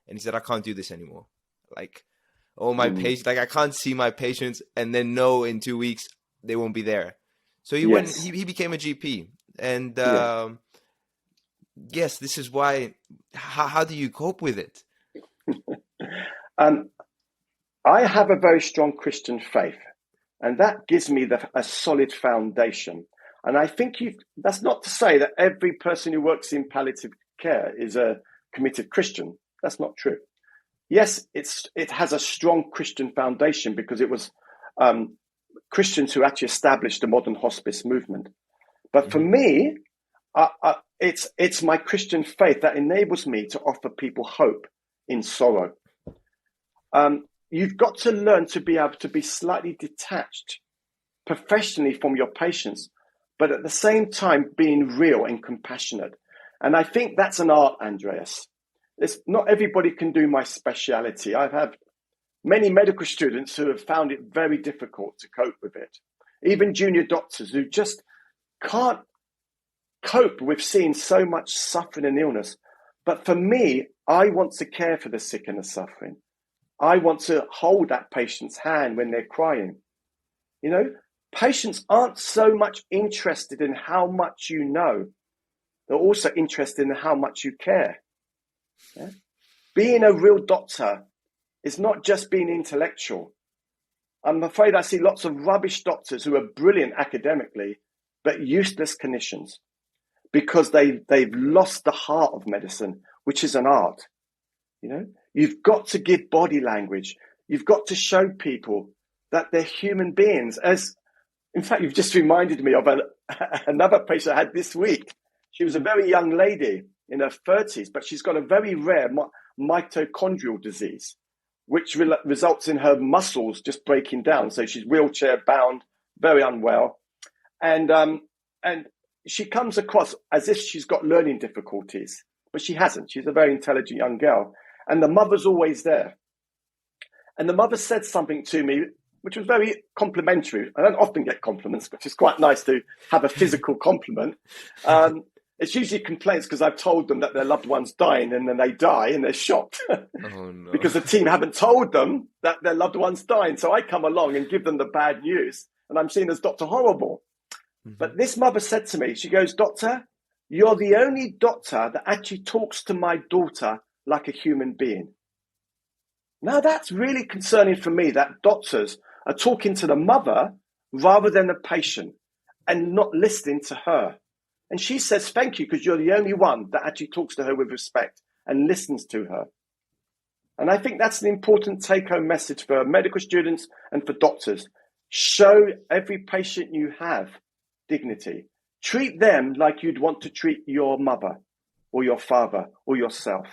And he said, I can't do this anymore. Like, oh, my patient, like I can't see my patients and then know in 2 weeks they won't be there. So he went, he became a GP. And yes, this is why, how do you cope with it? I have a very strong Christian faith, and that gives me a solid foundation. And I think that's not to say that every person who works in palliative care is a committed Christian. That's not true. Yes, it has a strong Christian foundation because it was Christians who actually established the modern hospice movement. But for me, it's my Christian faith that enables me to offer people hope in sorrow. You've got to learn to be able to be slightly detached professionally from your patients, but at the same time being real and compassionate. And I think that's an art, Andreas. Not everybody can do my speciality. I've had many medical students who have found it very difficult to cope with it. Even junior doctors who just can't cope with seeing so much suffering and illness. But for me, I want to care for the sick and the suffering. I want to hold that patient's hand when they're crying. You know, patients aren't so much interested in how much you know. They're also interested in how much you care. Yeah? Being a real doctor is not just being intellectual. I'm afraid I see lots of rubbish doctors who are brilliant academically, but useless clinicians because they've lost the heart of medicine, which is an art. You know, you've got to give body language. You've got to show people that they're human beings. In fact, you've just reminded me of another patient I had this week. She was a very young lady in her 30s, but she's got a very rare mitochondrial disease, which results in her muscles just breaking down. So she's wheelchair bound, very unwell. And she comes across as if she's got learning difficulties, but she hasn't. She's a very intelligent young girl. And the mother's always there. And the mother said something to me, which was very complimentary. I don't often get compliments, but it's quite nice to have a physical compliment. It's usually complaints because I've told them that their loved one's dying and then they die and they're shocked because the team haven't told them that their loved one's dying. So I come along and give them the bad news and I'm seen as Dr. Horrible. Mm-hmm. But this mother said to me, she goes, Doctor, you're the only doctor that actually talks to my daughter like a human being. Now that's really concerning for me that doctors are talking to the mother rather than the patient and not listening to her. And she says, thank you, because you're the only one that actually talks to her with respect and listens to her. And I think that's an important take-home message for medical students and for doctors. Show every patient you have dignity. Treat them like you'd want to treat your mother or your father or yourself.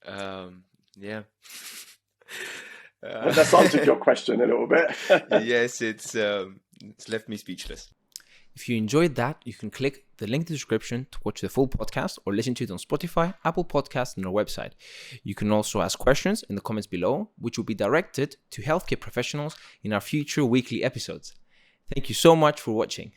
Yeah. Well, that's answered your question a little bit. Yes, it's left me speechless. If you enjoyed that, you can click the link in the description to watch the full podcast or listen to it on Spotify, Apple Podcasts, and our website. You can also ask questions in the comments below, which will be directed to healthcare professionals in our future weekly episodes. Thank you so much for watching.